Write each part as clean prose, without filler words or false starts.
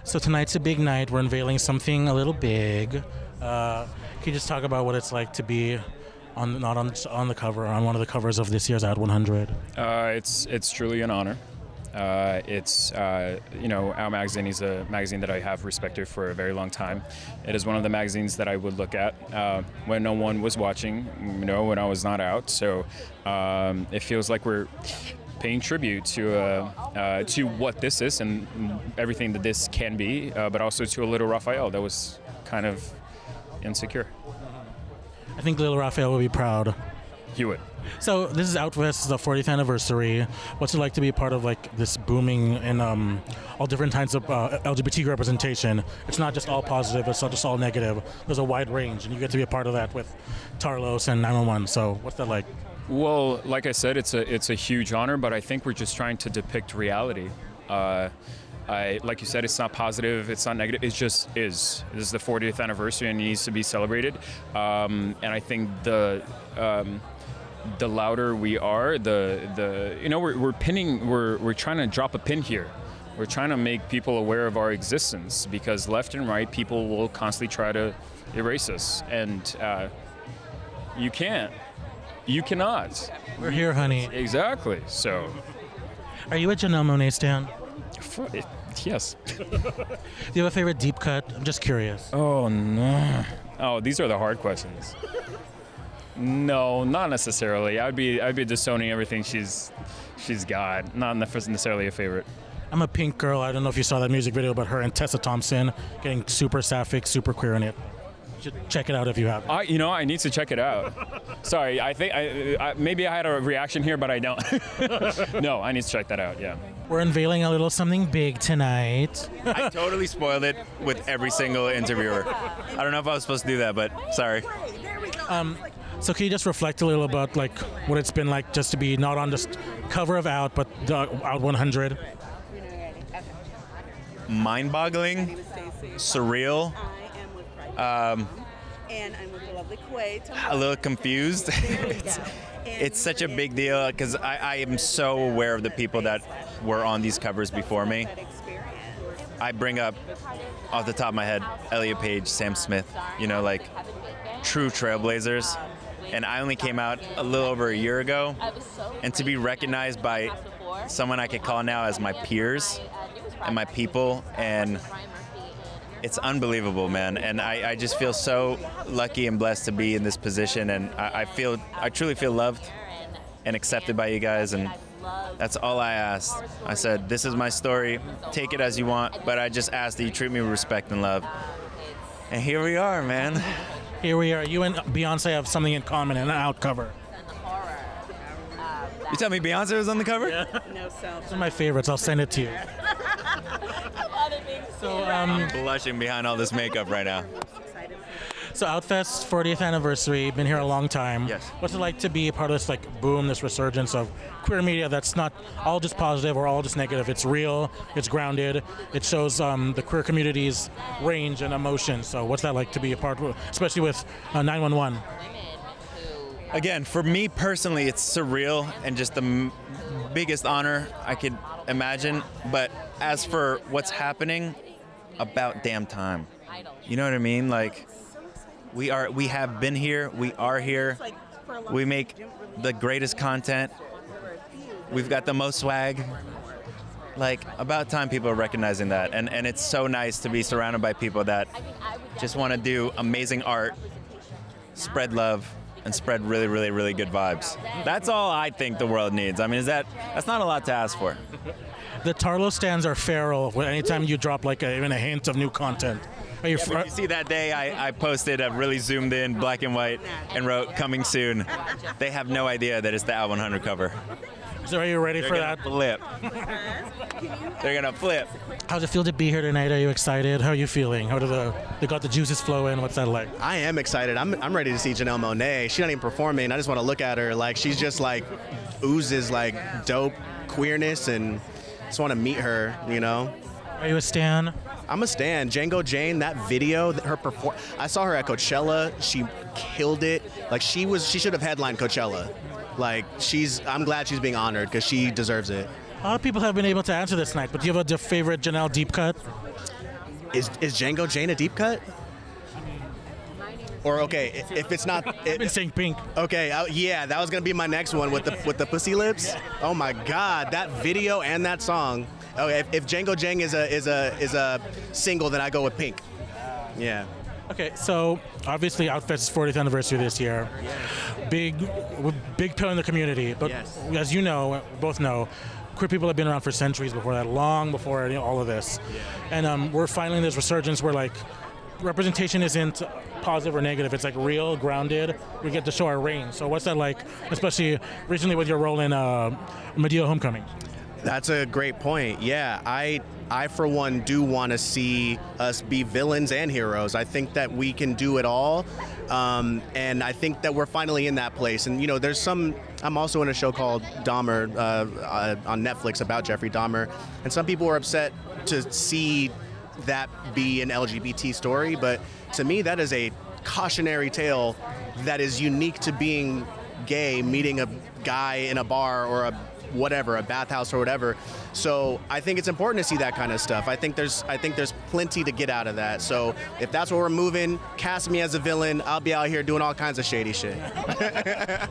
So tonight's a big night. We're unveiling something a little big. Can you just talk about what it's like to be not on the cover, on one of the covers of this year's Out 100? It's truly an honor. Our magazine is a magazine that I have respected for a very long time. It is one of the magazines that I would look at when no one was watching, when I was not out. So it feels like we're paying tribute to what this is and everything that this can be, but also to a little Rafael that was kind of insecure. I think little Rafael will be proud. He would. So this is Outfest, the 40th anniversary. What's it like to be a part of like this booming and all different kinds of LGBT representation? It's not just all positive. It's not just all negative. There's a wide range, and you get to be a part of that with Tarlos and 911. So what's that like? Well, like I said, it's a huge honor, but I think we're just trying to depict reality. Like you said, it's not positive, it's not negative, it just is. This is the 40th anniversary and it needs to be celebrated. And I think the louder we are, we're trying to drop a pin here. We're trying to make people aware of our existence because left and right, people will constantly try to erase us. And you can't. You cannot. We're here, honey. Exactly. So. Are you a Janelle Monae stan? Yes. Do you have a favorite deep cut? I'm just curious. Oh, no. Oh, these are the hard questions. No, not necessarily. I'd be disowning everything she's got. Not necessarily a favorite. I'm a Pink girl. I don't know if you saw that music video about her and Tessa Thompson getting super sapphic, super queer in it. You should check it out if you haven't. I need to check it out. Sorry, I think maybe I had a reaction here, but I don't. No, I need to check that out. Yeah. We're unveiling a little something big tonight. I totally spoiled it with every single interviewer. I don't know if I was supposed to do that, but sorry. So can you just reflect a little about like what it's been like just to be not on just cover of Out, but the Out 100? Mind-boggling, surreal. And I'm with the lovely Quay. A little confused. It's such a big deal because I am so aware of the people that were on these covers before me. I bring up, off the top of my head, Elliot Page, Sam Smith, true trailblazers. And I only came out a little over a year ago. And to be recognized by someone I could call now as my peers and my people, and it's unbelievable, man. And I just feel so lucky and blessed to be in this position. And I truly feel loved and accepted by you guys. And that's all I asked. I said, this is my story. Take it as you want. But I just ask that you treat me with respect and love. And here we are, man. Here we are. You and Beyonce have something in common, an Out cover. You tell me Beyonce was on the cover? Yeah. No self. These are my favorites. I'll send it to you. So, I'm blushing behind all this makeup right now. So Outfest 40th anniversary, been here a long time. Yes. What's it like to be a part of this boom, this resurgence of queer media that's not all just positive or all just negative? It's real, it's grounded, it shows the queer community's range and emotion. So what's that like to be a part of, especially with 911? Again, for me personally, it's surreal and just the biggest honor I could imagine. But as for what's happening, about damn time. You know what I mean? Like, we have been here, we are here, we make the greatest content, we've got the most swag. Like, about time people are recognizing that. And it's so nice to be surrounded by people that just want to do amazing art, spread love, and spread really, really, really good vibes. That's all I think the world needs. I mean, that's not a lot to ask for. The Tarlo stands are feral anytime you drop even a hint of new content. Are you you see that day I posted a really zoomed in black and white and wrote coming soon. They have no idea that it's the Out 100 cover. So are you ready for that? Flip. They're gonna flip. How's it feel to be here tonight? Are you excited? How are you feeling? How do they got the juices flowing? What's that like? I am excited. I'm ready to see Janelle Monae. She's not even performing. I just want to look at her. Like, she's just oozes dope queerness, and just want to meet her. Are you a stan? I'm a stan. Django Jane, that video, I saw her at Coachella. She killed it. Like, she should have headlined Coachella. Like, I'm glad she's being honored because she deserves it. A lot of people have been able to answer this night, but do you have a favorite Janelle deep cut? Is Django Jane a deep cut? Or okay, if it's not, I've been saying Pink. okay, yeah, that was gonna be my next one with the pussy lips. Oh my God, that video and that song. Okay, if Django Jang is a single, then I go with Pink. Yeah. Okay, so obviously Outfest's 40th anniversary this year. Big pill in the community. But Yes. as you know, both know, queer people have been around for centuries before that, long before all of this. And we're finally in this resurgence where like representation isn't positive or negative. It's like real, grounded. We get to show our reign. So what's that like, especially recently with your role in Medea Homecoming? That's a great point. Yeah, I for one do want to see us be villains and heroes. I think that we can do it all, and I think that we're finally in that place. And there's some. I'm also in a show called Dahmer on Netflix about Jeffrey Dahmer, and some people were upset to see that be an LGBT story, but to me that is a cautionary tale that is unique to being gay, meeting a guy in a bar or a bathhouse or whatever. So I think it's important to see that kind of stuff. I think there's plenty to get out of that. So if that's where we're moving, cast me as a villain. I'll be out here doing all kinds of shady shit.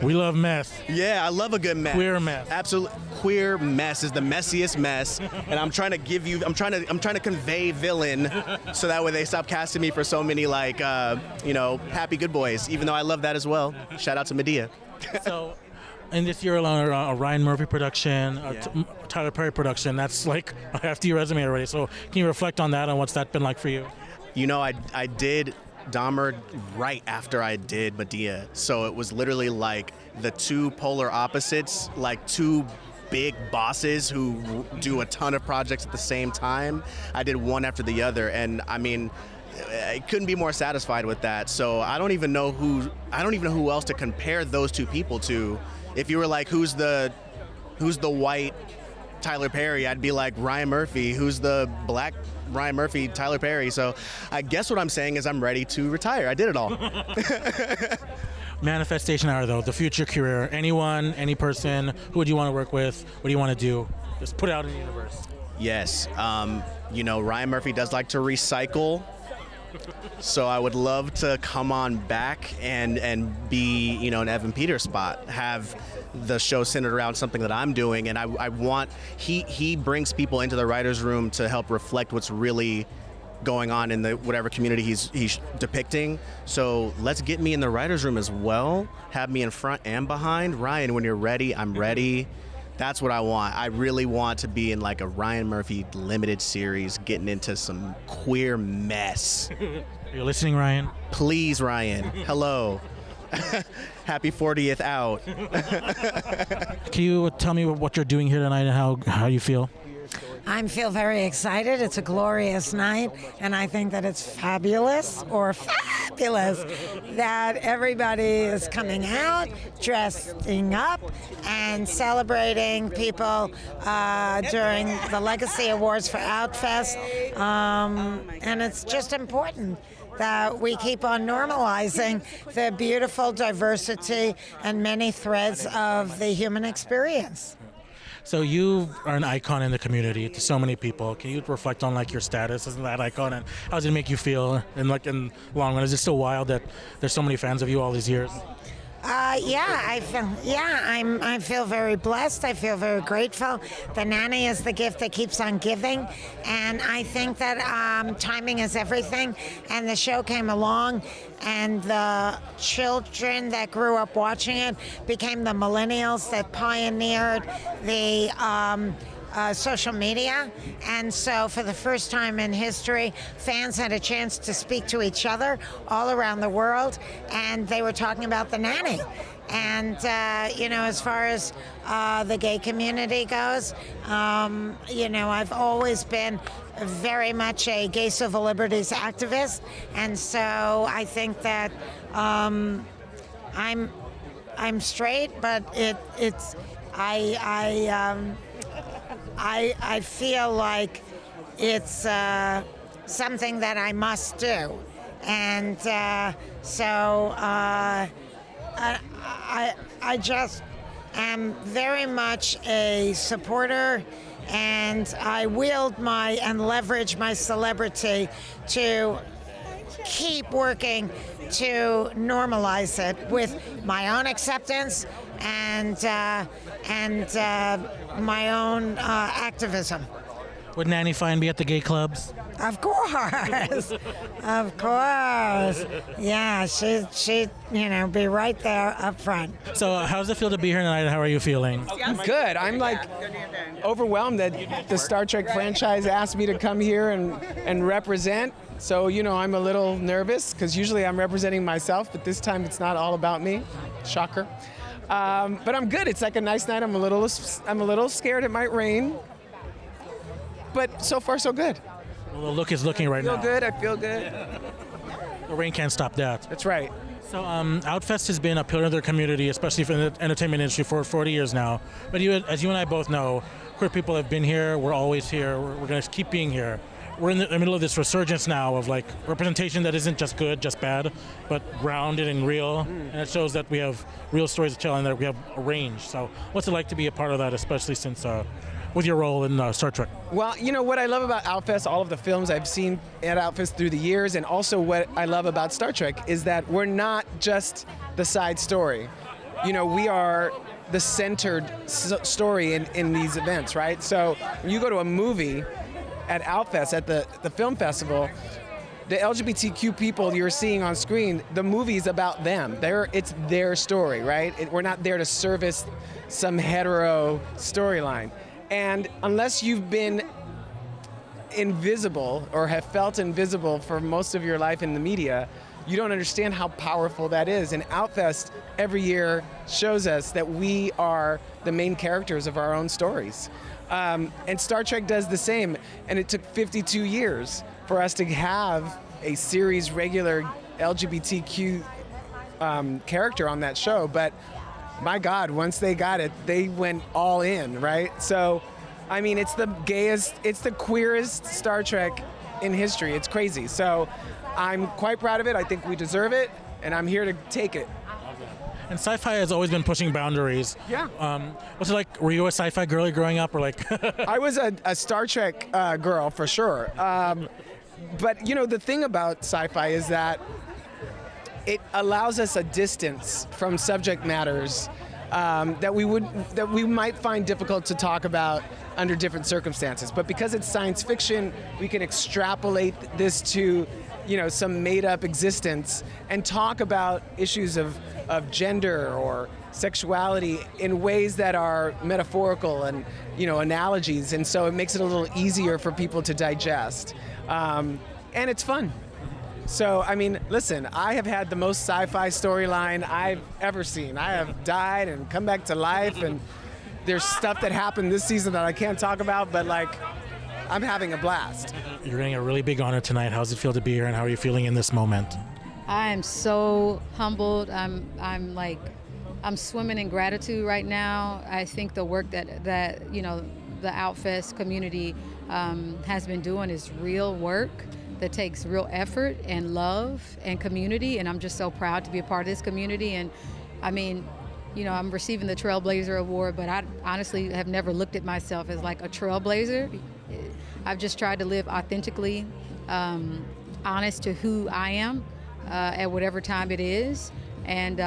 We love mess. Yeah, I love a good mess. Queer mess. Absolutely. Queer mess is the messiest mess, and I'm trying to convey villain, so that way they stop casting me for so many happy good boys. Even though I love that as well. Shout out to Medea. So, and this year alone, a Ryan Murphy production, Tyler Perry production. That's like a hefty resume already. So, can you reflect on that and what's that been like for you? I did Dahmer right after I did Medea, so it was literally like the two polar opposites, like two big bosses who do a ton of projects at the same time. I did one after the other, and I mean, I couldn't be more satisfied with that. So I don't even know who else to compare those two people to. If you were like, who's the white Tyler Perry, I'd be like Ryan Murphy. Who's the black Ryan Murphy, Tyler Perry? So I guess what I'm saying is I'm ready to retire. I did it all. Manifestation hour, though, the future career. Anyone, any person, who would you want to work with? What do you want to do? Just put it out in the universe. Yes. Ryan Murphy does like to recycle. So I would love to come on back and be, an Evan Peters spot, have the show centered around something that I'm doing. And I want, he brings people into the writer's room to help reflect what's really going on in the whatever community he's depicting. So let's get me in the writer's room as well. Have me in front and behind. Ryan, when you're ready, I'm ready. That's what I want. I really want to be in like a Ryan Murphy limited series, getting into some queer mess. Are you listening, Ryan? Please, Ryan. Hello. Happy 40th out. Can you tell me what you're doing here tonight and how you feel? I feel very excited. It's a glorious night, and I think that it's fabulous that everybody is coming out, dressing up, and celebrating people during the Legacy Awards for Outfest. And it's just important that we keep on normalizing the beautiful diversity and many threads of the human experience. So you are an icon in the community to so many people. Can you reflect on like your status as that icon and how does it make you feel in the long run? Is it so wild that there's so many fans of you all these years? I feel very blessed. I feel very grateful. The nanny is the gift that keeps on giving, and I think that timing is everything. And the show came along, and the children that grew up watching it became the millennials that pioneered the social media. And so for the first time in history, fans had a chance to speak to each other all around the world, and they were talking about the nanny. And, as far as the gay community goes, I've always been very much a gay civil liberties activist. And so I think that I'm straight, but I feel like it's something that I must do. And so I just am very much a supporter, and I wield and leverage my celebrity to keep working to normalize it with my own acceptance and my own activism. Would Nanny Fine be at the gay clubs? Of course, of course. Yeah, she'd be right there up front. So how does it feel to be here tonight? How are you feeling? I'm good. I'm like overwhelmed that the Star Trek franchise asked me to come here and represent. So, I'm a little nervous because usually I'm representing myself, but this time it's not all about me. Shocker. But I'm good. It's like a nice night. I'm a little scared it might rain, but so far so good. Well, the look is looking right now. I feel good. The rain can't stop that. That's right. So Outfest has been a pillar of their community, especially for the entertainment industry, for 40 years now. But as you and I both know, queer people have been here. We're always here. We're going to keep being here. We're in the middle of this resurgence now of like representation that isn't just good, just bad, but grounded and real. And it shows that we have real stories to tell and that we have a range. So what's it like to be a part of that, especially since with your role in Star Trek? Well, what I love about Outfest, all of the films I've seen at Outfest through the years, and also what I love about Star Trek is that we're not just the side story. We are the centered story in these events, right? So when you go to a movie at Outfest, at the film festival, the LGBTQ people you're seeing on screen, the movie's about them. It's their story, right? We're not there to service some hetero storyline. And unless you've been invisible or have felt invisible for most of your life in the media, you don't understand how powerful that is. And Outfest every year shows us that we are the main characters of our own stories. And Star Trek does the same. And it took 52 years for us to have a series regular LGBTQ character on that show. But my God, once they got it, they went all in, right? So, I mean, it's the gayest, it's the queerest Star Trek in history. It's crazy. So I'm quite proud of it. I think we deserve it, and I'm here to take it. And sci-fi has always been pushing boundaries. Yeah. What's it like? Were you a sci-fi girly growing up, or like? I was a Star Trek girl for sure. But the thing about sci-fi is that it allows us a distance from subject matters that we might find difficult to talk about under different circumstances. But because it's science fiction, we can extrapolate this to some made-up existence and talk about issues of gender or sexuality in ways that are metaphorical and analogies, and so it makes it a little easier for people to digest, and it's fun. So, I mean, listen, I have had the most sci-fi storyline I've ever seen. I have died and come back to life, and there's stuff that happened this season that I can't talk about, but I'm having a blast. You're getting a really big honor tonight. How does it feel to be here, and how are you feeling in this moment? I am so humbled. I'm swimming in gratitude right now. I think the work that the Outfest community has been doing is real work that takes real effort and love and community, and I'm just so proud to be a part of this community. And I mean, I'm receiving the Trailblazer Award, but I honestly have never looked at myself as like a trailblazer. I've just tried to live authentically, honest to who I am at whatever time it is. And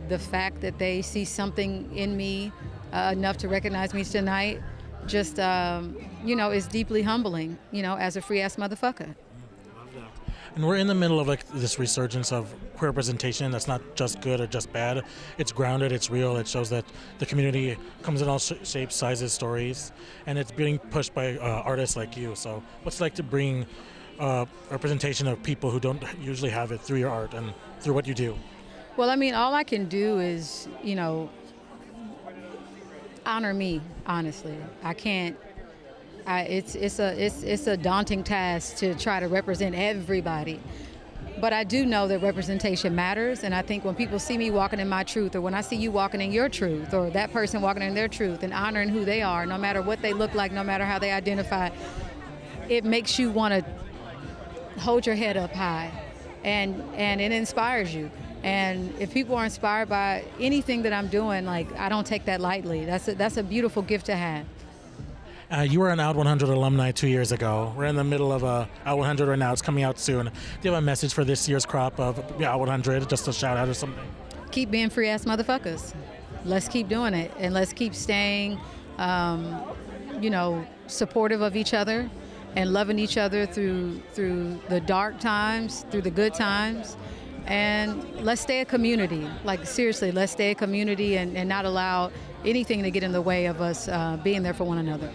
the fact that they see something in me enough to recognize me tonight just, is deeply humbling, as a free-ass motherfucker. And we're in the middle of this resurgence of queer representation that's not just good or just bad. It's grounded, it's real, it shows that the community comes in all shapes, sizes, stories, and it's being pushed by artists like you. So what's it like to bring representation of people who don't usually have it through your art and through what you do? Well, I mean, all I can do is, honor me, honestly. I can't. It's a daunting task to try to represent everybody. But I do know that representation matters, and I think when people see me walking in my truth, or when I see you walking in your truth, or that person walking in their truth and honoring who they are, no matter what they look like, no matter how they identify, it makes you want to hold your head up high, and it inspires you. And if people are inspired by anything that I'm doing, like, I don't take that lightly. That's a beautiful gift to have. You were an Out 100 alumni 2 years ago. We're in the middle of Out 100 right now. It's coming out soon. Do you have a message for this year's crop of Out 100, just a shout out or something? Keep being free ass motherfuckers. Let's keep doing it, and let's keep staying, supportive of each other and loving each other through the dark times, through the good times. And let's stay a community. Like, seriously, let's stay a community and not allow anything to get in the way of us being there for one another.